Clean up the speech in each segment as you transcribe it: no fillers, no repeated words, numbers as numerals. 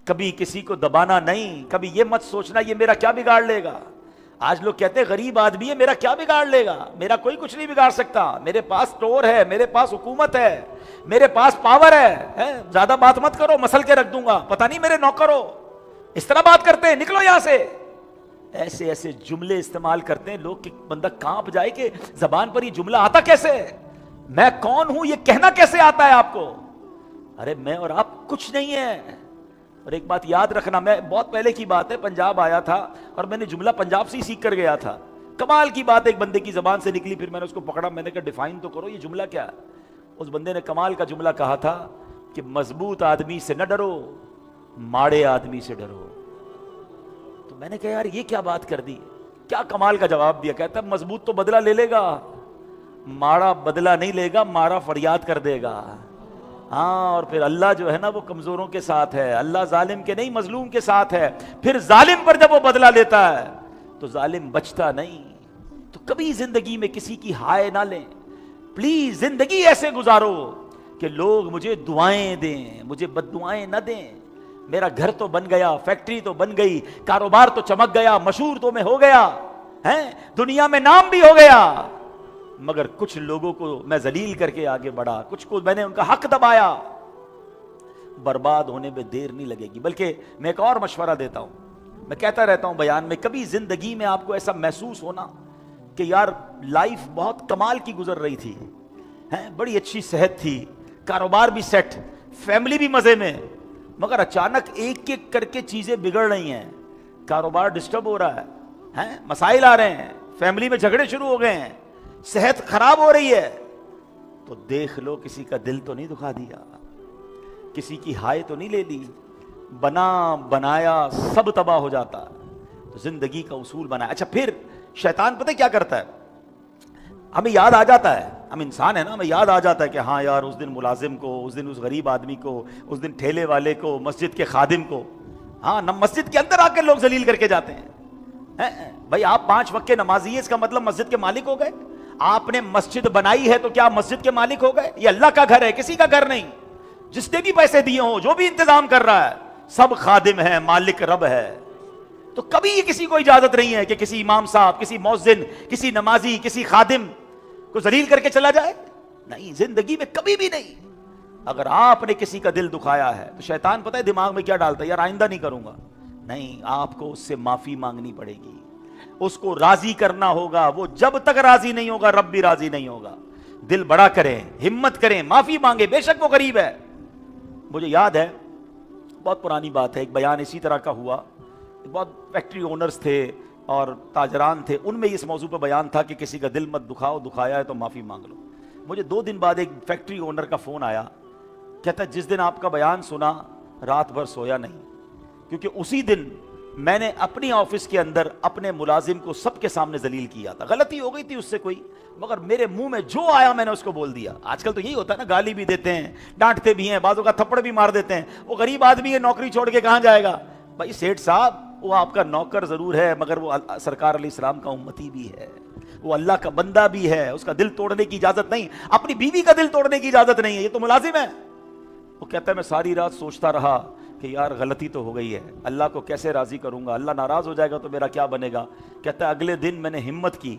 کبھی کسی کو دبانا نہیں، کبھی یہ مت سوچنا یہ میرا کیا بگاڑ لے گا۔ آج لوگ کہتے ہیں غریب آدمی ہے میرا کیا بگاڑ لے گا، میرا کوئی کچھ نہیں بگاڑ سکتا، میرے پاس ٹور ہے، میرے پاس حکومت ہے، میرے پاس پاور ہے، زیادہ بات مت کرو مسل کے رکھ دوں گا، پتہ نہیں میرے نوکر ہو، اس طرح بات کرتے ہیں، نکلو یہاں سے۔ ایسے ایسے جملے استعمال کرتے ہیں لوگ کہ بندہ کانپ جائے کہ زبان پر یہ جملہ آتا کیسے ہے، میں کون ہوں یہ کہنا کیسے آتا ہے آپ کو۔ ارے میں اور آپ کچھ نہیں ہے۔ اور ایک بات یاد رکھنا، میں بہت پہلے کی بات ہے، پنجاب آیا تھا اور میں نے جملہ پنجاب سے ہی سیکھ کر گیا تھا، کمال کی بات ایک بندے کی زبان سے نکلی، پھر میں نے اس کو پکڑا، میں نے کہا ڈیفائن تو کرو یہ جملہ کیا ہے۔ اس بندے نے کمال کا جملہ کہا تھا کہ مضبوط آدمی سے نہ ڈرو، ماڑے آدمی سے ڈرو۔ تو میں نے کہا یار یہ کیا بات کر دی، کیا کمال کا جواب دیا۔ کہتا ہے مضبوط تو بدلہ لے لے گا، ماڑا بدلہ نہیں لے گا، ماڑا فریاد کر دے گا۔ ہاں، اور پھر اللہ جو ہے نا وہ کمزوروں کے ساتھ ہے، اللہ ظالم کے نہیں مظلوم کے ساتھ ہے۔ پھر ظالم پر جب وہ بدلہ لیتا ہے تو ظالم بچتا نہیں۔ تو کبھی زندگی میں کسی کی ہائے نہ لیں، پلیز زندگی ایسے گزارو کہ لوگ مجھے دعائیں دیں، مجھے بد دعائیں نہ دیں۔ میرا گھر تو بن گیا، فیکٹری تو بن گئی، کاروبار تو چمک گیا، مشہور تو میں ہو گیا ہیں، دنیا میں نام بھی ہو گیا، مگر کچھ لوگوں کو میں ذلیل کر کے آگے بڑھا، کچھ کو میں نے ان کا حق دبایا۔ برباد ہونے میں دیر نہیں لگے گی۔ بلکہ میں ایک اور مشورہ دیتا ہوں، میں کہتا رہتا ہوں بیان میں، کبھی زندگی میں آپ کو ایسا محسوس ہونا کہ یار لائف بہت کمال کی گزر رہی تھی، بڑی اچھی صحت تھی، کاروبار بھی سیٹ، فیملی بھی مزے میں، مگر اچانک ایک ایک کر کے چیزیں بگڑ رہی ہیں، کاروبار ڈسٹرب ہو رہا ہے، مسائل آ رہے ہیں، فیملی میں جھگڑے شروع ہو گئے ہیں، صحت خراب ہو رہی ہے، تو دیکھ لو کسی کا دل تو نہیں دکھا دیا، کسی کی ہائے تو نہیں لے لی، بنا بنایا سب تباہ ہو جاتا۔ تو زندگی کا اصول بنایا۔ اچھا پھر شیطان پتہ کیا کرتا ہے، ہمیں یاد آ جاتا ہے، ہم انسان ہیں نا، ہمیں یاد آ جاتا ہے کہ ہاں یار اس دن ملازم کو، اس دن اس غریب آدمی کو، اس دن ٹھیلے والے کو، مسجد کے خادم کو، ہاں نہ مسجد کے اندر آ کے لوگ ذلیل کر کے جاتے ہیں۔ بھائی آپ 5 وقت کے نمازی ہیں، اس کا مطلب مسجد کے مالک ہو گئے؟ آپ نے مسجد بنائی ہے تو کیا مسجد کے مالک ہو گئے؟ یہ اللہ کا گھر ہے، کسی کا گھر نہیں۔ جس نے بھی پیسے دیے ہوں، جو بھی انتظام کر رہا ہے، سب خادم ہے، مالک رب ہے۔ تو کبھی یہ کسی کو اجازت نہیں ہے کہ کسی امام صاحب، کسی مؤذن، کسی نمازی، کسی خادم کو ذلیل کر کے چلا جائے، نہیں، زندگی میں کبھی بھی نہیں۔ اگر آپ نے کسی کا دل دکھایا ہے تو شیطان پتہ ہے دماغ میں کیا ڈالتا ہے، یار آئندہ نہیں کروں گا، نہیں، آپ کو اس سے معافی مانگنی پڑے گی، اس کو راضی کرنا ہوگا، وہ جب تک راضی نہیں ہوگا رب بھی راضی نہیں ہوگا۔ دل بڑا کریں، ہمت کریں، معافی مانگے، بے شک وہ غریب ہے۔ مجھے یاد ہے، بہت پرانی بات ہے، ایک بیان اسی طرح کا ہوا، بہت فیکٹری اونرز تھے اور تاجران تھے، ان میں اس موضوع پہ بیان تھا کہ کسی کا دل مت دکھاؤ، دکھایا ہے تو معافی مانگ لو۔ مجھے 2 دن بعد ایک فیکٹری اونر کا فون آیا، کہتا ہے جس دن آپ کا بیان سنا رات بھر سویا نہیں، کیونکہ اسی دن میں نے اپنی آفس کے اندر اپنے ملازم کو سب کے سامنے ذلیل کیا تھا، غلطی ہو گئی تھی اس سے کوئی، مگر میرے منہ میں جو آیا میں نے اس کو بول دیا۔ آج کل تو یہی ہوتا ہے نا، گالی بھی دیتے ہیں، ڈانٹتے بھی ہیں، بعضوں کا تھپڑ بھی مار دیتے ہیں۔ وہ غریب آدمی ہے، نوکری چھوڑ کے کہاں جائے گا؟ بھائی سیٹھ صاحب، وہ آپ کا نوکر ضرور ہے، مگر وہ سرکار علیہ السلام کا امتی بھی ہے، وہ اللہ کا بندہ بھی ہے، اس کا دل توڑنے کی اجازت نہیں، اپنی بیوی کا دل توڑنے کی اجازت نہیں ہے، یہ تو ملازم ہے۔ وہ کہتا ہے میں ساری رات سوچتا رہا کہ یار غلطی تو ہو گئی ہے، اللہ کو کیسے راضی کروں گا، اللہ ناراض ہو جائے گا تو میرا کیا بنے گا۔ کہتا ہے اگلے دن میں نے ہمت کی،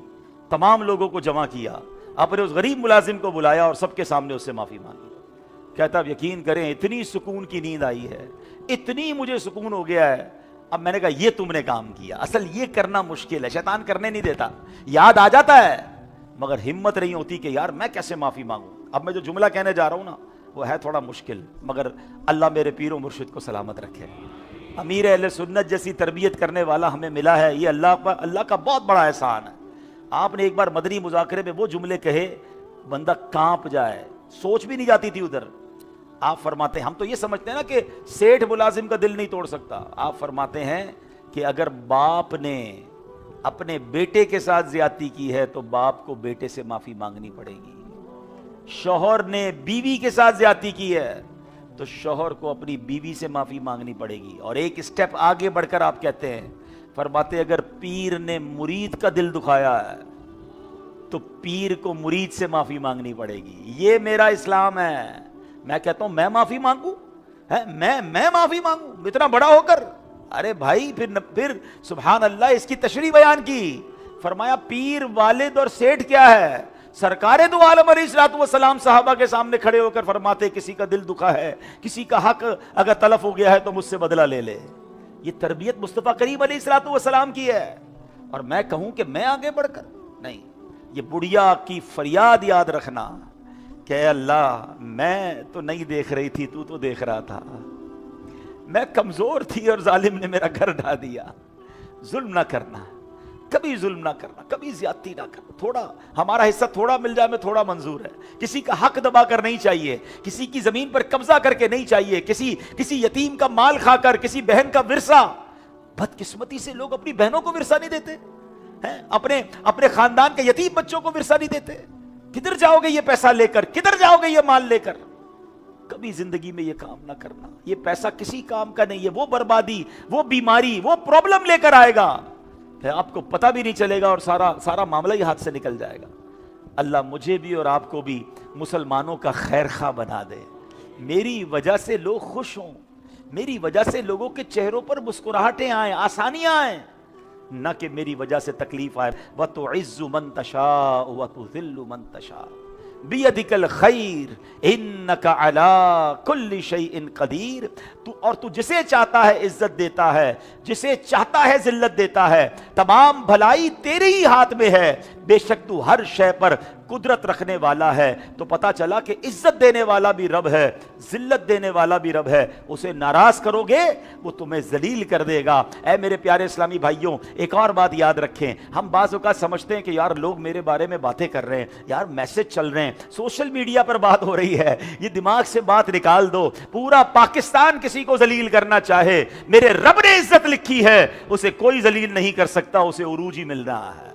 تمام لوگوں کو جمع کیا، اپنے اس غریب ملازم کو بلایا اور سب کے سامنے اس سے معافی مانگی۔ کہتا اب یقین کریں اتنی سکون کی نیند آئی ہے، اتنی مجھے سکون ہو گیا ہے۔ اب میں نے کہا یہ تم نے کام کیا، اصل یہ کرنا مشکل ہے، شیطان کرنے نہیں دیتا، یاد آ جاتا ہے مگر ہمت نہیں ہوتی کہ یار میں کیسے معافی مانگوں۔ اب میں جو جملہ کہنے جا رہا ہوں نا وہ ہے تھوڑا مشکل، مگر اللہ میرے پیر و مرشد کو سلامت رکھے۔ امیر اہل سنت جیسی تربیت کرنے والا ہمیں ملا ہے، یہ اللہ کا بہت بڑا احسان ہے۔ آپ نے ایک بار مدنی مذاکرے میں وہ جملے کہے بندہ کانپ جائے، سوچ بھی نہیں جاتی تھی ادھر۔ آپ فرماتے ہیں، ہم تو یہ سمجھتے ہیں نا کہ سیٹھ ملازم کا دل نہیں توڑ سکتا، آپ فرماتے ہیں کہ اگر باپ نے اپنے بیٹے کے ساتھ زیادتی کی ہے تو باپ کو بیٹے سے معافی مانگنی پڑے گی، شوہر نے بیوی کے ساتھ زیادتی کی ہے تو شوہر کو اپنی بیوی سے معافی مانگنی پڑے گی۔ اور ایک سٹیپ آگے بڑھ کر آپ کہتے ہیں، فرماتے اگر پیر نے مرید کا دل دکھایا ہے تو پیر کو مرید سے معافی مانگنی پڑے گی۔ یہ میرا اسلام ہے۔ میں کہتا ہوں میں معافی مانگوں، میں معافی مانگوں اتنا بڑا ہو کر؟ ارے بھائی پھر سبحان اللہ اس کی تشریح بیان کی، فرمایا پیر والد اور سیٹھ کیا ہے؟ سرکار دو عالم علیہ الصلوۃ والسلام صحابہ کے سامنے کھڑے ہو کر فرماتے کسی کا دل دکھا ہے، کسی کا حق اگر تلف ہو گیا ہے تو مجھ سے بدلہ لے لے۔ یہ تربیت مصطفیٰ کریم علیہ الصلوۃ والسلام کی ہے۔ اور میں کہوں کہ میں آگے بڑھ کر نہیں، یہ بڑھیا کی فریاد یاد رکھنا کہ اے اللہ میں تو نہیں دیکھ رہی تھی، تو دیکھ رہا تھا، میں کمزور تھی اور ظالم نے میرا گھر ڈھا دیا۔ ظلم نہ کرنا، کبھی ظلم نہ کرنا، کبھی زیادتی نہ کرنا، تھوڑا ہمارا حصہ تھوڑا مل جائے میں تھوڑا منظور ہے، کسی کا حق دبا کر نہیں چاہیے، کسی کی زمین پر قبضہ کر کے نہیں چاہیے، کسی یتیم کا مال کھا کر، کسی بہن کا ورثہ۔ بدقسمتی سے لوگ اپنی بہنوں کو ورثہ نہیں دیتے ہیں، اپنے خاندان کے یتیم بچوں کو ورثہ نہیں دیتے۔ کدھر جاؤ گے یہ پیسہ لے کر؟ کدھر جاؤ گے یہ مال لے کر؟ کبھی زندگی میں یہ کام نہ کرنا، یہ پیسہ کسی کام کا نہیں ہے، وہ بربادی، وہ بیماری، وہ پرابلم لے کر آئے گا، پھر آپ کو پتہ بھی نہیں چلے گا اور سارا معاملہ ہی ہاتھ سے نکل جائے گا۔ اللہ مجھے بھی اور آپ کو بھی مسلمانوں کا خیر خواہ بنا دے، میری وجہ سے لوگ خوش ہوں، میری وجہ سے لوگوں کے چہروں پر مسکراہٹیں آئیں، آسانیاں آئیں، نہ کہ میری وجہ سے تکلیف آئے۔ وَتُعِزُّ مَن تَشَاءُ وَتُذِلُّ مَن تَشَاءُ بِيَدِكَ الْخَيْرُ إِنَّكَ عَلَىٰ كُلِّ شَيْءٍ قَدِيرٌ۔ اور تو جسے چاہتا ہے عزت دیتا ہے، جسے چاہتا ہے ذلت دیتا ہے، تمام بھلائی تیرے ہی ہاتھ میں ہے، بے شک تو ہر شے پر قدرت رکھنے والا ہے۔ تو پتا چلا کہ عزت دینے والا بھی رب ہے، ذلت دینے والا بھی رب ہے، اسے ناراض کرو گے وہ تمہیں ذلیل کر دے گا۔ اے میرے پیارے اسلامی بھائیوں، ایک اور بات یاد رکھیں، ہم بعض اوقات سمجھتے ہیں کہ یار لوگ میرے بارے میں باتیں کر رہے ہیں، یار میسج چل رہے ہیں، سوشل میڈیا پر بات ہو رہی ہے، یہ دماغ سے بات نکال دو۔ پورا پاکستان کسی کو ذلیل کرنا چاہے، میرے رب نے عزت لکھی ہے، اسے کوئی ذلیل نہیں کر سکتا، اسے عروج ہی مل رہا ہے،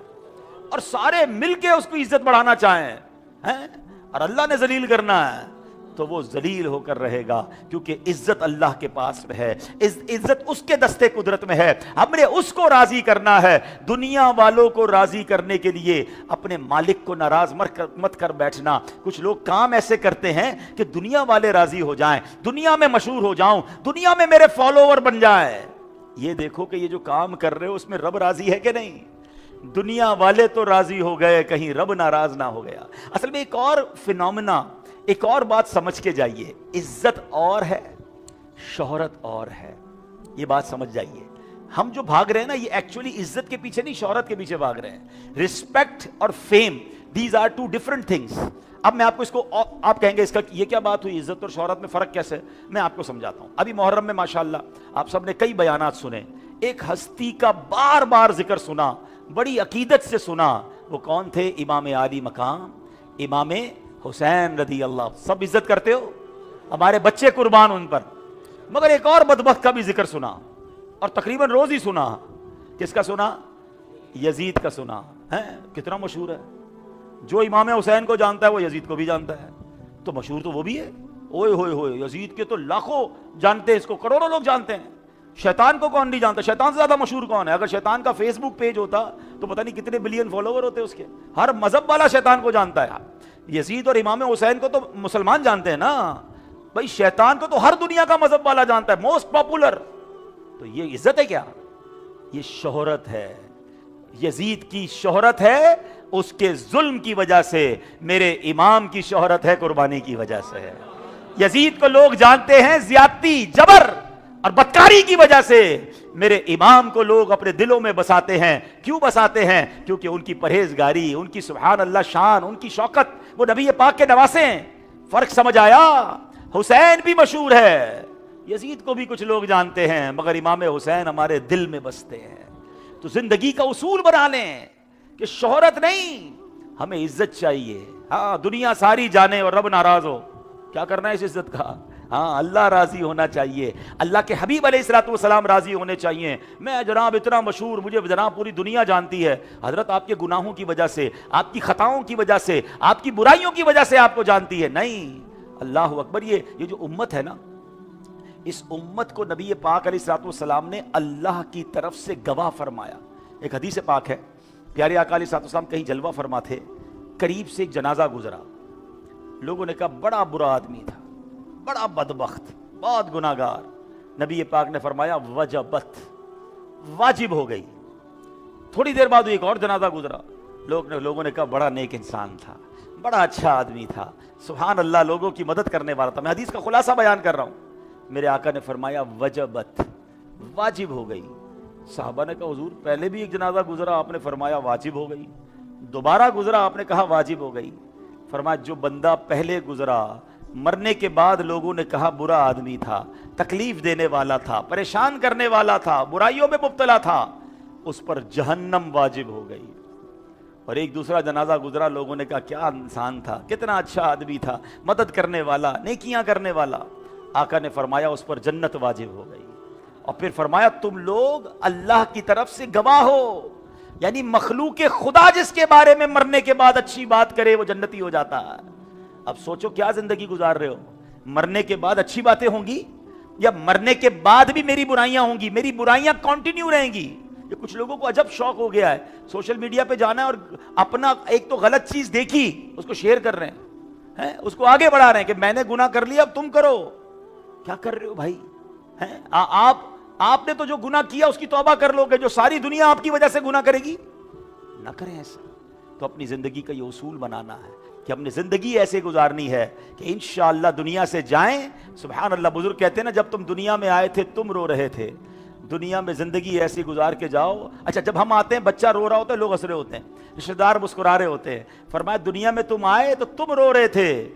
اور سارے مل کے اس کو عزت بڑھانا چاہیں اور اللہ نے ذلیل کرنا ہے تو وہ ذلیل ہو کر رہے گا، کیونکہ عزت اللہ کے پاس میں ہے، عزت اس کے دستے قدرت میں ہے، ہم نے اس کو راضی کرنا ہے۔ دنیا والوں کو راضی کرنے کے لیے اپنے مالک کو ناراض مت کر بیٹھنا۔ کچھ لوگ کام ایسے کرتے ہیں کہ دنیا والے راضی ہو جائیں، دنیا میں مشہور ہو جاؤں، دنیا میں میرے فالوور بن جائیں۔ یہ دیکھو کہ یہ جو کام کر رہے ہو اس میں رب راضی ہے کہ نہیں؟ دنیا والے تو راضی ہو گئے، کہیں رب ناراض نہ ہو گیا۔ اصل میں ایک اور فینومینا، ایک اور بات سمجھ کے جائیے، عزت اور ہے، شہرت اور ہے، یہ بات سمجھ جائیے۔ ہم جو بھاگ رہے ہیں نا، یہ ایکچولی عزت کے پیچھے نہیں، شہرت کے پیچھے بھاگ رہے ہیں۔ رسپیکٹ اور fame, these are two different things. اب میں آپ کو آپ کہیں گے اس کا یہ کیا بات ہوئی، عزت اور شہرت میں فرق کیسے؟ میں آپ کو سمجھاتا ہوں۔ ابھی محرم میں ماشاءاللہ آپ سب نے کئی بیانات سنے، ایک ہستی کا بار بار ذکر سنا، بڑی عقیدت سے سنا، وہ کون تھے؟ امام عالی مقام امام حسین رضی اللہ۔ سب عزت کرتے ہو، ہمارے بچے قربان ان پر، مگر ایک اور بدبخت کا بھی ذکر سنا، اور تقریباً روز ہی سنا۔ کس کا سنا؟ یزید کا سنا ہے۔ کتنا مشہور ہے، جو امام حسین کو جانتا ہے وہ یزید کو بھی جانتا ہے، تو مشہور تو وہ بھی ہے۔ اوئے ہوئے ہوئے، یزید کے تو لاکھوں جانتے ہیں، اس کو کروڑوں لوگ جانتے ہیں۔ شیطان کو کون نہیں جانتا؟ شیطان سے زیادہ مشہور کون ہے؟ اگر شیطان کا فیس بک پیج ہوتا تو پتہ نہیں کتنے بلین فالوور ہوتے اس کے۔ ہر مذہب والا شیطان کو جانتا ہے۔ یزید اور امام حسین کو تو مسلمان جانتے ہیں نا بھائی، شیطان کو تو ہر دنیا کا مذہب والا جانتا ہے، موسٹ پاپولر۔ تو یہ عزت ہے کیا؟ یہ شہرت ہے۔ یزید کی شہرت ہے اس کے ظلم کی وجہ سے، میرے امام کی شہرت ہے قربانی کی وجہ سے۔ یزید کو لوگ جانتے ہیں زیادتی، جبر اور بدکاری کی وجہ سے، میرے امام کو لوگ اپنے دلوں میں بساتے ہیں۔ کیوں بساتے ہیں؟ کیونکہ ان کی پرہیزگاری، ان کی سبحان اللہ شان، ان کی شوکت، وہ نبی پاک کے نواسے ہیں۔ فرق سمجھ آیا؟ حسین بھی مشہور ہے، یزید کو بھی کچھ لوگ جانتے ہیں، مگر امام حسین ہمارے دل میں بستے ہیں۔ تو زندگی کا اصول بنا لیں کہ شہرت نہیں، ہمیں عزت چاہیے۔ ہاں دنیا ساری جانے اور رب ناراض ہو، کیا کرنا ہے اس عزت کا؟ ہاں اللہ راضی ہونا چاہیے، اللہ کے حبیب علیہ الصلوۃ والسلام راضی ہونے چاہیے۔ میں جناب اتنا مشہور، مجھے جناب پوری دنیا جانتی ہے۔ حضرت آپ کے گناہوں کی وجہ سے، آپ کی خطاؤں کی وجہ سے، آپ کی برائیوں کی وجہ سے آپ کو جانتی ہے، نہیں۔ اللہ اکبر۔ یہ جو امت ہے نا، اس امت کو نبی پاک علیہ الصلوۃ والسلام نے اللہ کی طرف سے گواہ فرمایا۔ ایک حدیث پاک ہے، پیارے آقا علیہ الصلوۃ والسلام کہیں جلوہ فرما تھے، قریب سے ایک جنازہ گزرا، لوگوں نے کہا بڑا برا آدمی تھا، بڑا بدبخت، بہت گناہگار. نبی پاک نے فرمایا وجبت, واجب ہو گئی. تھوڑی دیر بعد ایک اور جنازہ گزرا. لوگوں نے کہا بڑا نیک انسان تھا, بڑا اچھا آدمی تھا, سبحان اللہ, لوگوں کی مدد کرنے والا تھا. میں حدیث کا خلاصہ بیان کر رہا ہوں. میرے آقا نے فرمایا وجبت, واجب ہو گئی. صحابہ نے کہا حضور پہلے بھی ایک جنازہ گزرا, آپ نے فرمایا واجب ہو گئی, دوبارہ گزرا, آپ نے کہا واجب ہو گئی. فرمایا جو بندہ پہلے گزرا, مرنے کے بعد لوگوں نے کہا برا آدمی تھا, تکلیف دینے والا تھا, پریشان کرنے والا تھا, برائیوں میں مبتلا تھا, اس پر جہنم واجب ہو گئی. اور ایک دوسرا جنازہ گزرا, لوگوں نے کہا کیا انسان تھا, کتنا اچھا آدمی تھا, مدد کرنے والا, نیکیاں کرنے والا. آقا نے فرمایا اس پر جنت واجب ہو گئی. اور پھر فرمایا تم لوگ اللہ کی طرف سے گواہ ہو, یعنی مخلوق خدا جس کے بارے میں مرنے کے بعد اچھی بات کرے وہ جنتی ہو جاتا ہے. اب سوچو کیا زندگی گزار رہے ہو, مرنے کے بعد اچھی باتیں ہوں گی یا مرنے کے بعد بھی میری برائیاں ہوں گی, میری برائیاں کنٹینیو رہیں گی. یہ کچھ لوگوں کو عجب شوق ہو گیا ہے, سوشل میڈیا پہ جانا ہے اور اپنا ایک تو غلط چیز دیکھی اس کو شیئر کر رہے ہیں, اس کو آگے بڑھا رہے ہیں کہ میں نے گناہ کر لیا اب تم کرو. کیا کر رہے ہو بھائی؟ آپ نے تو جو گناہ کیا اس کی توبہ کر لو گے, جو ساری دنیا آپ کی وجہ سے گناہ کرے گی, نہ کریں ایسا. تو اپنی زندگی کا یہ اصول بنانا ہے کہ اپنی زندگی ایسے گزارنی ہے کہ انشاءاللہ دنیا سے جائیں. سبحان اللہ, بزرگ کہتے ہیں نا جب تم دنیا میں آئے تھے تم رو رہے تھے, دنیا میں زندگی ایسی گزار کے جاؤ. اچھا جب ہم آتے ہیں بچہ رو رہا ہوتا ہے, لوگ ہنس رہے ہوتے ہیں, رشتہ دار مسکرا رہے ہوتے ہیں. فرمایا دنیا میں تم آئے تو تم رو رہے تھے,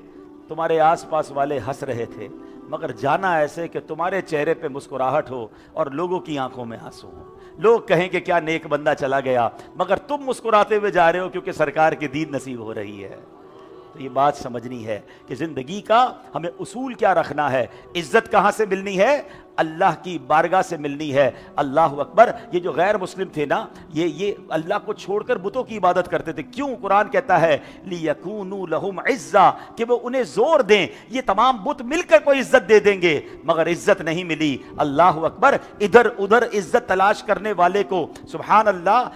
تمہارے آس پاس والے ہنس رہے تھے, مگر جانا ایسے کہ تمہارے چہرے پہ مسکراہٹ ہو اور لوگوں کی آنکھوں میں آنسو ہو. لوگ کہیں کہ کیا نیک بندہ چلا گیا, مگر تم مسکراتے ہوئے جا رہے ہو کیونکہ سرکار کی دید نصیب ہو رہی ہے. تو یہ بات سمجھنی ہے کہ زندگی کا ہمیں اصول کیا رکھنا ہے. عزت کہاں سے ملنی ہے؟ اللہ کی بارگاہ سے ملنی ہے. اللہ اکبر. یہ جو غیر مسلم تھے نا, یہ اللہ کو چھوڑ کر بتوں کی عبادت کرتے تھے. کیوں؟ قرآن کہتا ہے لِيَكُونُوا لَهُمْ عِزًّا, کہ وہ انہیں زور دیں, یہ تمام بت مل کر کوئی عزت دے دیں گے, مگر عزت نہیں ملی. اللہ اکبر. ادھر ادھر عزت تلاش کرنے والے کو سبحان اللہ.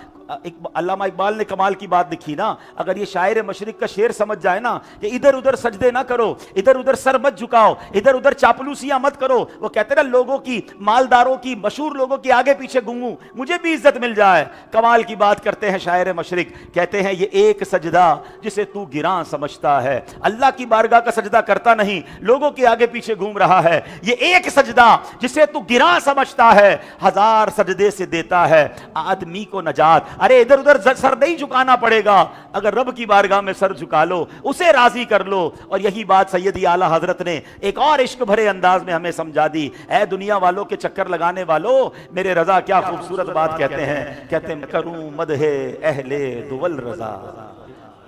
علامہ اقبال نے کمال کی بات لکھی نا, اگر یہ شاعر مشرق کا شعر سمجھ جائے نا کہ ادھر ادھر سجدے نہ کرو, ادھر ادھر سر مت جھکاؤ, ادھر ادھر چاپلوسیاں مت کرو. وہ کہتے نا لوگوں کی, مالداروں کی, مشہور لوگوں کی آگے پیچھے گھوموں, مجھے بھی عزت مل جائے. کمال کی بات کرتے ہیں شاعر مشرق, کہتے ہیں یہ ایک سجدہ جسے تو گراں سمجھتا ہے, اللہ کی بارگاہ کا سجدہ کرتا نہیں, لوگوں کے آگے پیچھے گھوم رہا ہے. یہ ایک سجدہ جسے تو گراں سمجھتا ہے, ہزار سجدے سے دیتا ہے آدمی کو نجات. ارے ادھر ادھر سر نہیں جھکانا پڑے گا, اگر رب کی بارگاہ میں سر جھکا لو, اسے راضی کر لو. اور یہی بات سیدی اعلیٰ حضرت نے ایک اور عشق بھرے انداز میں ہمیں سمجھا دی. اے دنیا والوں کے چکر لگانے والوں, میرے رضا کیا خوبصورت بات کہتے ہیں, کہتے ہیں کروں مدح اہل دول رضا,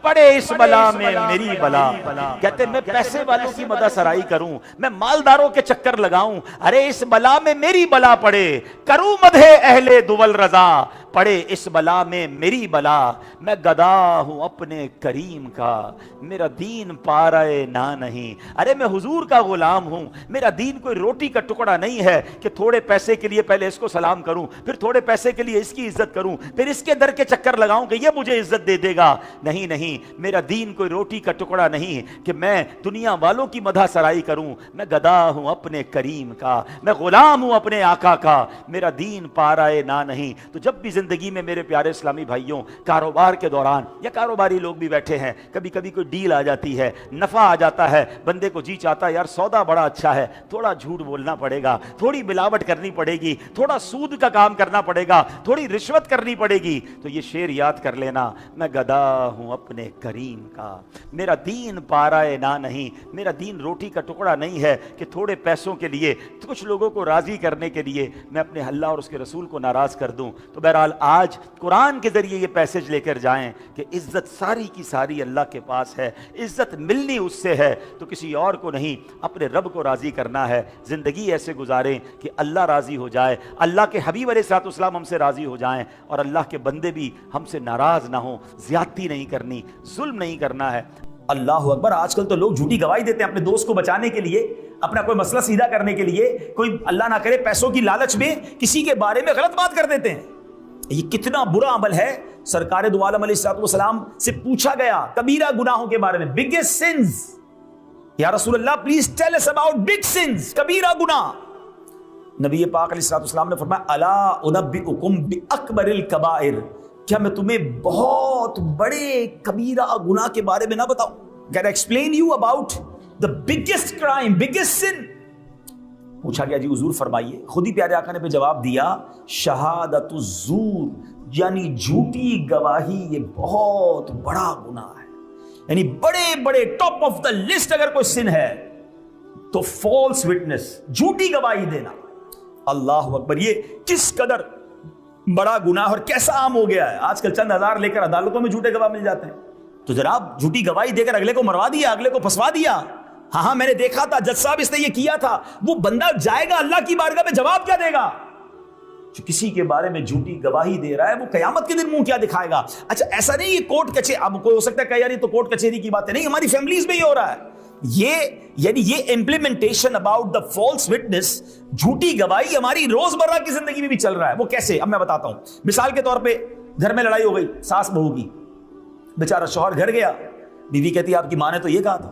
پڑے اس بلا میں میری بلا. کہتے میں پیسے والوں کی مدح سرائی کروں, میں مالداروں کے چکر لگاؤں, ارے اس بلا میں میری بلا پڑے, کروں مدح اہل دول رضا, پڑے اس بلا میں میری بلا. میں گدا ہوں اپنے کریم کا, میرا دین پارائے نہ نہیں. ارے میں حضور کا غلام ہوں, میرا دین کوئی روٹی کا ٹکڑا نہیں ہے کہ تھوڑے پیسے کے لیے پہلے اس کو سلام کروں, پھر تھوڑے پیسے کے لیے اس کی عزت کروں, پھر اس کے در کے چکر لگاؤں کہ یہ مجھے عزت دے دے گا. نہیں نہیں, میرا دین کوئی روٹی کا ٹکڑا نہیں کہ میں دنیا والوں کی مدح سرائی کروں. میں گدا ہوں اپنے کریم کا, میں غلام ہوں اپنے آقا کا, میرا دین پارائے نہ نہیں. تو جب بھی زندگی میں میرے پیارے اسلامی بھائیوں کاروبار کے دوران, یا کاروباری لوگ بھی بیٹھے ہیں, کبھی کبھی کوئی ڈیل آ جاتی ہے, نفع آ جاتا ہے, بندے کو جی چاہتا ہے یار سودا بڑا اچھا ہے, تھوڑا جھوٹ بولنا پڑے گا, تھوڑی ملاوٹ کرنی پڑے گی, تھوڑا سود کا کام کرنا پڑے گا, تھوڑی رشوت کرنی پڑے گی. تو یہ شعر یاد کر لینا, میں گدا ہوں اپنے کریم کا, میرا دین پارائے نہ نہیں. میرا دین روٹی کا ٹکڑا نہیں ہے کہ تھوڑے پیسوں کے لیے, کچھ لوگوں کو راضی کرنے کے لیے میں اپنے اللہ اور اس کے رسول کو ناراض کر دوں. تو بہرحال آج قرآن کے ذریعے یہ پیسج لے کر جائیں کہ عزت ساری کی ساری اللہ کے پاس ہے, عزت ملنی اس سے ہے, تو کسی اور کو نہیں, اپنے رب کو راضی کرنا ہے. زندگی ایسے گزاریں کہ اللہ راضی ہو جائے, اللہ کے حبیب علیہ الصلوۃ والسلام ہم سے راضی ہو جائیں, اور اللہ کے بندے بھی ہم سے ناراض نہ ہوں. زیادتی نہیں کرنی, ظلم نہیں کرنا ہے. اللہ اکبر. آج کل تو لوگ جھوٹی گواہی دیتے ہیں اپنے دوست کو بچانے کے لیے, اپنا کوئی مسئلہ سیدھا کرنے کے لیے, کوئی اللہ نہ کرے پیسوں کی لالچ میں کسی کے بارے میں غلط بات کر دیتے ہیں. یہ کتنا برا عمل ہے. سرکار دو عالم علیہ الصلوۃ والسلام سے پوچھا گیا کبیرہ گناہوں کے بارے میں, بگیسٹ سنز, یا رسول اللہ please tell us about big sins, کبیرہ گناہ. نبی پاک علیہ الصلوۃ والسلام نے فرمایا الا انبئکم باکبر الکبائر, کیا میں تمہیں بہت بڑے کبیرہ گناہ کے بارے میں نہ بتاؤں؟ Can I explain you about the biggest crime, biggest sin? پوچھا گیا جی حضور فرمائیے. خود ہی پیارے آقا نے پہ جواب دیا شہادت الزور, یعنی جھوٹی گواہی یہ بہت بڑا گناہ ہے. یعنی بڑے بڑے ٹاپ آف دا لسٹ اگر کوئی سن ہے تو فالس وٹنس, جھوٹی گواہی دینا. اللہ اکبر, یہ کس قدر بڑا گناہ اور کیسا عام ہو گیا ہے. آج کل چند ہزار لے کر عدالتوں میں جھوٹے گواہ مل جاتے ہیں. تو جناب جھوٹی گواہی دے کر اگلے کو مروا دیا, اگلے کو پھنسوا دیا. ہاں میں نے دیکھا تھا جج صاحب اس نے یہ کیا تھا. وہ بندہ جائے گا اللہ کی بارگاہ میں جواب کیا دے گا؟ جو کسی کے بارے میں جھوٹی گواہی دے رہا ہے وہ قیامت کے دن منہ کیا دکھائے گا؟ اچھا ایسا نہیں یہ کورٹ کچہری, اب کوئی ہو سکتا ہے کہ یار یہ تو کورٹ کچہری کی بات ہے, نہیں ہماری فیملیز میں یہ ہو رہا ہے. یہ یعنی یہ implementation about the false witness, جھوٹی گواہی ہماری روزمرہ کی زندگی میں بھی چل رہا ہے. وہ کیسے؟ اب میں بتاتا ہوں. مثال کے طور پہ گھر میں لڑائی ہو گئی ساس بہو کی, بیچارہ شوہر گھر گیا, بیوی کہتی آپ کی ماں نے تو یہ کہا تھا.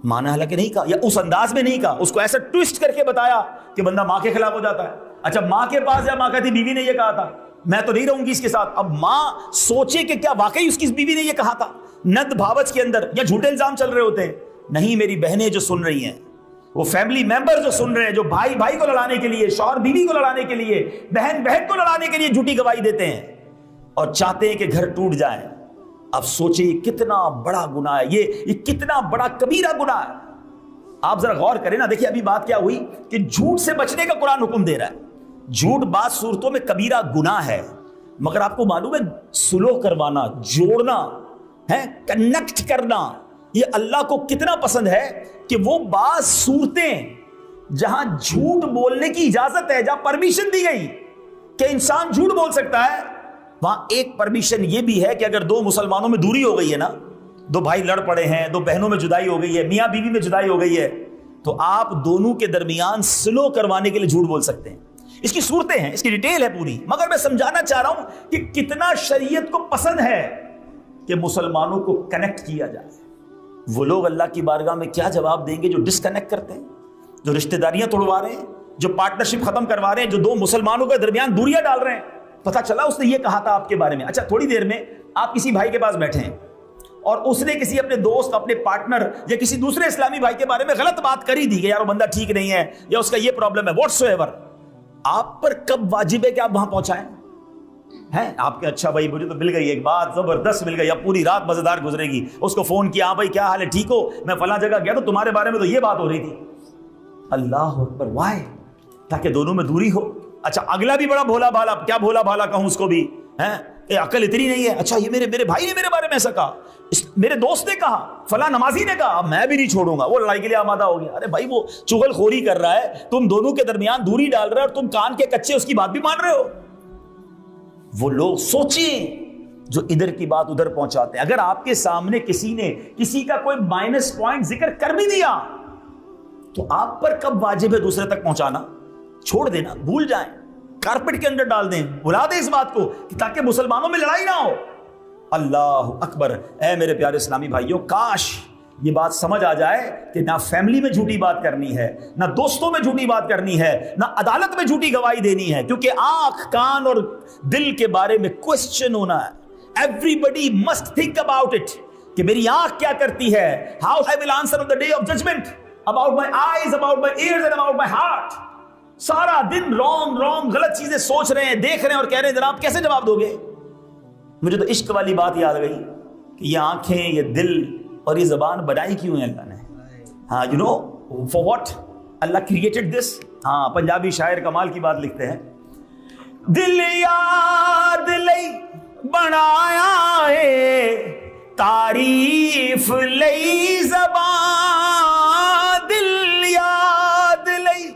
ماں نے حالانکہ نہیں کہا, یا اس انداز میں نہیں کہا, اس کو ایسا ٹویسٹ کر کے بتایا کہ بندہ ماں کے خلاف ہو جاتا ہے. اچھا ماں کے پاس یا ماں کہتی بیوی نے یہ کہا تھا, میں تو نہیں رہوں گی اس کے ساتھ. اب ماں سوچے کہ کیا واقعی اس کی بیوی نے یہ کہا تھا, ند بھاوچ کے اندر یا جھوٹے الزام چل رہے ہوتے ہیں. نہیں, میری بہنیں جو سن رہی ہیں, وہ فیملی ممبر جو سن رہے ہیں, جو بھائی بھائی کو لڑانے کے لیے, شوہر بیوی کو لڑانے کے لیے, بہن بہن کو لڑانے کے لیے جھوٹی گواہی دیتے ہیں اور چاہتے ہیں کہ گھر ٹوٹ جائیں. اب سوچیں یہ کتنا بڑا گناہ ہے, یہ کتنا بڑا کبیرہ گناہ ہے. آپ ذرا غور کریں نا. دیکھیں ابھی بات کیا ہوئی کہ جھوٹ سے بچنے کا قرآن حکم دے رہا ہے. جھوٹ بعض صورتوں میں کبیرہ گناہ ہے, مگر آپ کو معلوم ہے سلوح کروانا, جوڑنا ہے, کنیکٹ کرنا, یہ اللہ کو کتنا پسند ہے کہ وہ بعض صورتیں جہاں جھوٹ بولنے کی اجازت ہے, جہاں پرمیشن دی گئی کہ انسان جھوٹ بول سکتا ہے, وہاں ایک پرمیشن یہ بھی ہے کہ اگر دو مسلمانوں میں دوری ہو گئی ہے نا, دو بھائی لڑ پڑے ہیں, دو بہنوں میں جدائی ہو گئی ہے, میاں بیوی میں جدائی ہو گئی ہے, تو آپ دونوں کے درمیان سلو کروانے کے لیے جھوٹ بول سکتے ہیں. اس کی صورتیں ہیں, اس کی ڈیٹیل ہے پوری, مگر میں سمجھانا چاہ رہا ہوں کہ کتنا شریعت کو پسند ہے کہ مسلمانوں کو کنیکٹ کیا جائے. وہ لوگ اللہ کی بارگاہ میں کیا جواب دیں گے جو ڈسکنیکٹ کرتے ہیں, جو رشتہ داریاں توڑوا رہے ہیں, جو پارٹنرشپ ختم کروا رہے ہیں, جو دو مسلمانوں کے درمیان دوریاں ڈال رہے ہیں. پتہ چلا اس نے یہ کہا تھا آپ کے بارے میں. اچھا تھوڑی دیر میں آپ کسی بھائی کے پاس بیٹھے ہیں اور اس نے کسی اپنے دوست, اپنے پارٹنر یا کسی دوسرے اسلامی بھائی کے بارے میں غلط بات کری دی کہ یار وہ بندہ ٹھیک نہیں ہے یا اس کا یہ پرابلم ہے, واٹس ایور. آپ پر کب واجب ہے کہ آپ وہاں پہنچائیں؟ ہیں آپ کے اچھا بھائی مجھے تو مل گئی ایک بات زبردست مل گئی, اب پوری رات مزیدار گزرے گی. اس کو فون کیا, ہاں بھائی کیا حال ہے, ٹھیک ہو, میں فلاں جگہ گیا تو تمہارے بارے میں تو یہ بات ہو رہی تھی. اللہ اکبر, وائی, تاکہ دونوں میں دوری ہو. اچھا اگلا بھی بڑا بھولا بھالا, کیا بھولا بھالا کہوں اس کو بھی, ہیں عقل اتنی نہیں ہے. اچھا یہ میرے بھائی نے میرے بارے میں ایسا کہا, میرے دوست نے کہا, فلاں نمازی نے کہا, اب میں بھی نہیں چھوڑوں گا. وہ لڑائی کے لیے آمادہ ہو گیا. ارے بھائی وہ چغل خوری کر رہا ہے, تم دونوں کے درمیان دوری ڈال رہے ہو اور تم کان کے کچے اس کی بات بھی مان رہے ہو. وہ لوگ سوچیں جو ادھر کی بات ادھر پہنچاتے ہیں. اگر آپ کے سامنے کسی نے کسی کا کوئی مائنس پوائنٹ ذکر کر بھی دیا تو آپ پر کب واجب ہے دوسرے تک پہنچانا؟ چھوڑ دینا, بھول جائیں, کارپٹ کے اندر ڈال دیں, بھلا دیں اس بات کو تاکہ مسلمانوں میں لڑائی نہ ہو. اللہ اکبر. اے میرے پیارے اسلامی بھائیوں, کاش یہ بات سمجھ آ جائے کہ نہ فیملی میں جھوٹی بات کرنی ہے, نہ دوستوں میں جھوٹی بات کرنی ہے, نہ عدالت میں جھوٹی گواہی دینی ہے, کیونکہ آنکھ, کان اور دل کے بارے میں کوسچن ہونا ہے. Everybody must think about it کہ میری آنکھ کیا کرتی ہے, how I will answer on the day of judgment, about my eyes, about my ears and about my heart. سارا دن رونگ غلط چیزیں سوچ رہے ہیں, دیکھ رہے ہیں اور کہہ رہے ہیں جناب کیسے جواب دو گے؟ مجھے تو عشق والی بات یاد گئی کہ یہ آنکھیں, یہ دل اور یہ زبان بنائی کیوں ہے اللہ نے. ہاں you know for what Allah created this. ہاں پنجابی شاعر کمال کی بات لکھتے ہیں, دل یاد لئی بنایا ہے تعریف لئی زبان, دل یاد لئی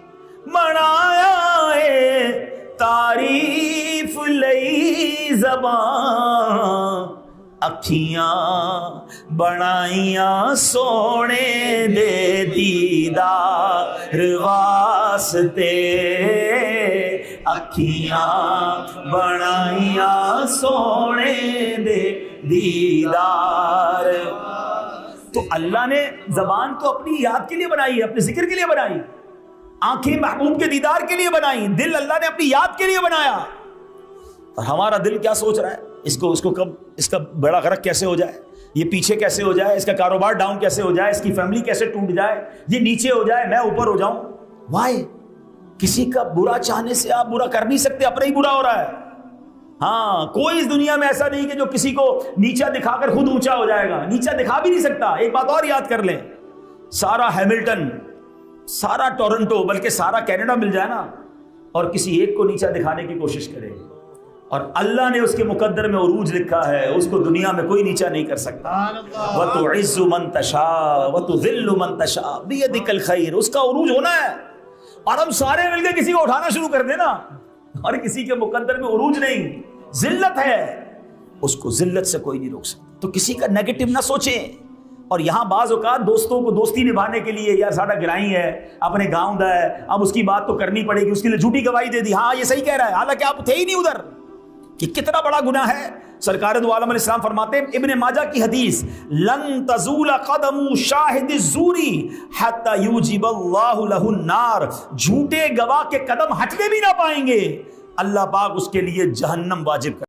بنایا ہے تعریف لئی زبان, اکھیاں بنائیاں سونے دے دیدار واسطے, اکھیاں بنائیاں سونے دے دیدار. تو اللہ نے زبان تو اپنی یاد کے لیے بنائی ہے، اپنے ذکر کے لیے بنائی، آنکھیں محبوب کے دیدار کے لیے بنائی، دل اللہ نے اپنی یاد کے لیے بنایا. اور ہمارا دل کیا سوچ رہا ہے؟ اس کو کب اس کا بڑا غرق کیسے ہو جائے، یہ پیچھے کیسے ہو جائے، اس کا کاروبار ڈاؤن کیسے ہو جائے، اس کی فیملی کیسے ٹوٹ جائے، یہ نیچے ہو جائے میں اوپر ہو جاؤں. وائی؟ کسی کا برا چاہنے سے آپ برا کر نہیں سکتے، اپنا ہی برا ہو رہا ہے. ہاں، کوئی اس دنیا میں ایسا نہیں کہ جو کسی کو نیچا دکھا کر خود اونچا ہو جائے گا، نیچا دکھا بھی نہیں سکتا. ایک بات اور یاد کر لیں، سارا ہیملٹن، سارا ٹورنٹو، بلکہ سارا کینیڈا مل جائے نا اور کسی ایک کو نیچا دکھانے کی کوشش کرے، اور اللہ نے اس کے مقدر میں عروج لکھا ہے، اس کو دنیا میں کوئی نیچا نہیں کر سکتا. وَتُعِزُّ مَن تَشَاءُ وَتُذِلُّ مَن تَشَاءُ بِيَدِكَ الْخَيْرُ. اس کا عروج ہونا ہے، اور ہم سارے مل کے کسی کو اٹھانا شروع کر دیں نا، اور کسی کے مقدر میں عروج نہیں، ذلت ہے، اس کو ذلت سے کوئی نہیں روک سکتا. تو کسی کا نیگیٹو نہ سوچیں. اور یہاں بعض اوقات دوستوں کو دوستی نبھانے کے لیے، یار ساڈا گرائی ہے، اپنے گاؤں دا ہے، اب اس کی بات تو کرنی پڑے گی، اس کے لیے جھوٹی گواہی دے دی، ہاں یہ صحیح کہہ رہا ہے، حالانکہ آپ تھے ہی نہیں ادھر. کہ کتنا بڑا گناہ ہے. سرکار دو عالم علیہ السلام فرماتے ہیں، ابن ماجہ کی حدیث، لن تزول قدم شاہد الزوری حتی یوجب اللہ لہ النار. جھوٹے گواہ کے قدم ہٹنے بھی نہ پائیں گے، اللہ پاک اس کے لیے جہنم واجب کر